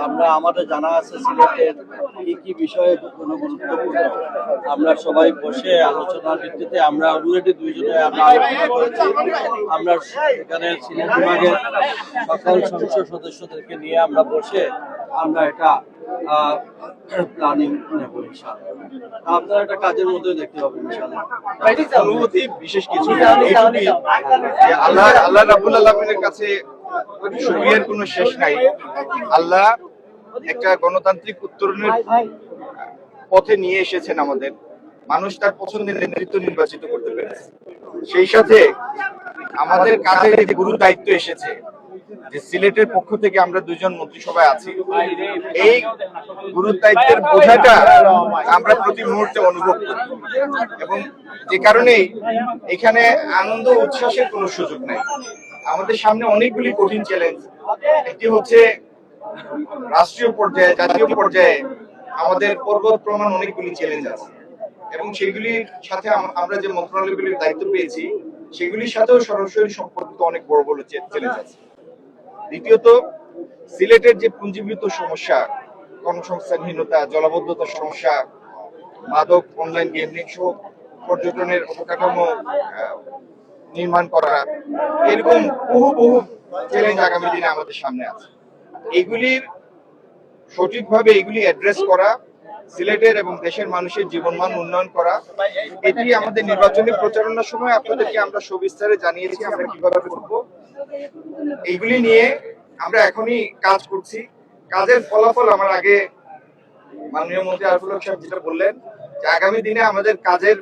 আমরা আমাদের জানা আছে সিলেটের কি কি বিষয়ে গুরুত্বপূর্ণ আমরা সবাই বসে আলোচনার ভিত্তিতে আমরা অলরেডি দুইজনে আমরা আলোচনা করেছি। আমরা এখানে সিলেট বিভাগের সকল সংসদ সদস্যদেরকে নিয়ে আমরা বসে আমরা এটা প্ল্যানিং নেব ইনশাআল্লাহ। আপনারা একটা কাজের মধ্যে দেখতে পাবেন ইনশাআল্লাহ। অনুভূতি বিশেষ কিছু আল্লাহ আল্লাহ রাব্বুল আলামিনের কাছে শুকরিয়ার কোনো শেষ নাই। আল্লাহ একটা গণতান্ত্রিক উত্তরণের পথে নিয়ে এসেছেন আমাদের। মানুষ তার পছন্দের নেতৃত্ব নির্বাচিত করতে পেরেছে। সেই সাথে আমাদের কাঁধে যে গুরু দায়িত্ব এসেছে যে সিলেটের পক্ষ থেকে আমরা দুজন মন্ত্রিসভায় আছি, এই গুরুর দায়িত্বের বোঝাটা আমরা প্রতি মুহূর্তে অনুভব করি এবং যে কারণেই এখানে আনন্দ উচ্ছ্বাসের কোনো সুযোগ নাই। আমাদের সামনে অনেকগুলি কঠিন চ্যালেঞ্জ। একটি হচ্ছে রাষ্ট্রীয় পর্যায়ে, জাতীয় পর্যায়ে আমাদের পর্বত প্রমাণ অনেকগুলি চ্যালেঞ্জ আছে এবং সেগুলির সাথে আমরা যে মন্ত্রণালয়গুলির দায়িত্ব পেয়েছি সেগুলির সাথেও সরাসরি সম্পর্কিত অনেক বড় বড় চ্যালেঞ্জ আছে। দ্বিতীয়ত, সিলেটের যে পুঞ্জীভূত সমস্যা, কর্মসংস্থানহীনতা, জলাবদ্ধতার সমস্যা, মাদক, অনলাইন গেমিং সহ পর্যটনের অবকাঠামো নির্মাণ করা, এরকম বহু বহু চ্যালেঞ্জ আগামী দিনে আমাদের সামনে আছে। এগুলির সঠিকভাবে এগুলি অ্যাড্রেস করা, সিলেটের এবং দেশের মানুষের জীবনমান উন্নয়ন করা, এটি আমাদের নির্বাচনী প্রচারণার সময় আপনাদেরকে আমরা সবিস্তারে জানিয়েছি আমরা কিভাবে করব। এইগুলি নিয়ে আমরা এখনই কাজ করছি। কাজের ফলাফল আমার আগে মাননীয় মন্ত্রী আরফুল হক সাহেব যেটা বললেন যে আগামী দিনে আমাদের কাজের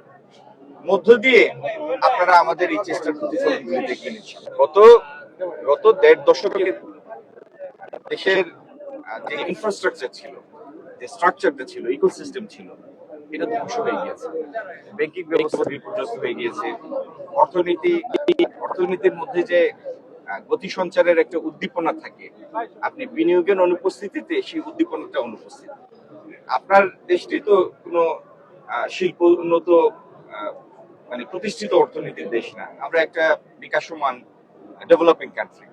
মধ্য দিয়ে আপনারা আমাদের এই চেষ্টার প্রতিফলনগুলি দেখবেন ইনশাআল্লাহ। গত দেড় দশকে দেশের যে ইনফ্রাস্ট্রাকচার ছিল, যে স্ট্রাকচারটা ছিল, ইকোসিস্টেম ছিল, এটা ধ্বংস হয়ে গিয়েছে। ব্যাংকিং ব্যবস্থা বিপর্যস্ত হয়ে গিয়েছে। অর্থনীতির মধ্যে যে গতি সঞ্চারের একটা উদ্দীপনা থাকে, আপনি বিনিয়োগের অনুপস্থিতিতে সেই উদ্দীপনাটা অনুপস্থিত। আপনার দেশটি তো কোনো শিল্প উন্নত মানে প্রতিষ্ঠিত অর্থনীতির দেশ না। আমরা একটা বিকাশমান ডেভেলপিং কান্ট্রি।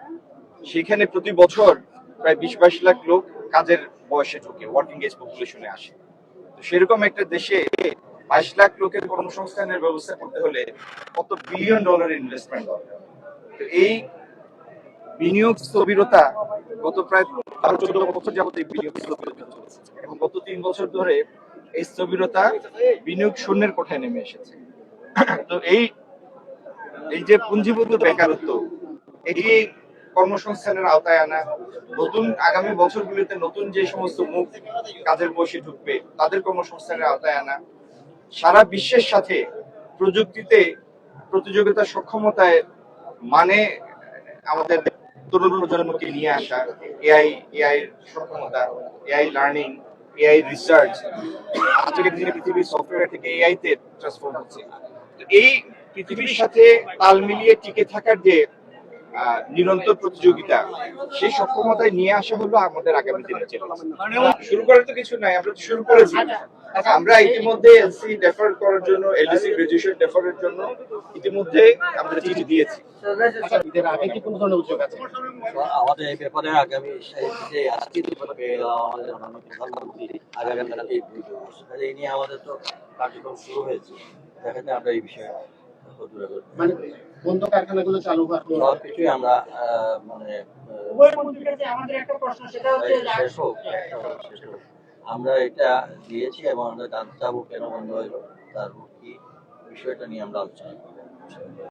সেখানে প্রতি বছর প্রায় 20-22 লাখ লোক কাজের বয়সে ঢুকে, ওয়ার্কিং এজ পপুলেশনে আসে। তো সেরকম একটা দেশে 22 লাখ লোকের কর্মসংস্থানের ব্যবস্থা করতে হলে কত বিলিয়ন ডলার ইনভেস্টমেন্ট দরকার। তো এই বিনিয়োগ স্থবিরতা গত প্রায় 12-14 বছর যাবত এই বিনিয়োগ স্থবিরতা চলছে এবং গত 3 বছর ধরে এই স্থবিরতা বিনিয়োগ শূন্যের কোঠায় নেমে এসেছে। তো এই যে পুঞ্জীভূত বেকারত্ব, এটি কর্মসংস্থানের আওতায় আনা, নতুন আগামী বছরগুলিতে নতুন যে সমস্ত মুখ কাজের বয়সে ঢুকবে তাদের কর্মসংস্থানের আওতায় আনা, সারা বিশ্বের সাথে প্রযুক্তিতে প্রতিযোগিতা সক্ষমতায় মানে আমাদের তরুণ প্রজন্মকে নিয়ে আসা, এআই সক্ষমতা, এআই লার্নিং, এআই রিসার্চ, আজকের দিনে পৃথিবীর সফটওয়্যার থেকে এআই তে ট্রান্সফর্ম হচ্ছে। তো এই পৃথিবীর সাথে তাল মিলিয়ে টিকে থাকার যে নিরন্তর প্রতিযোগিতা, সেই সক্ষমতায় নিয়ে আসা হলো আমাদের আগামী দিনের চ্যালেঞ্জ। শুরু করার তো কিছু নাই, আমরা তো শুরু করেছি। আমরা ইতিমধ্যে এলসি ডেফার করার জন্য, এলডিসি গ্রাজুয়েশন ডেফারের জন্য ইতিমধ্যে আমরা চিঠি দিয়েছি। এদের আগে কি কোনো ধরনের উদ্যোগ আছে আমাদের এই ব্যাপারে? আগামী যে আজকে আমাদের মাননীয় প্রধানমন্ত্রী আগামী এই নিয়ে আমাদের তো কার্যক্রম শুরু হয়েছে। দেখা যায় আমরা এই বিষয়ে মানে বন্ধ কারখানাগুলো চালু হওয়ার সবকিছুই আমরা মানে শেষ হোক। আমরা এটা দিয়েছি এবং আমরা জানতে চাবো কেন বন্ধ হইলো, তার কি বিষয়টা নিয়ে আমরা আলোচনা করবো।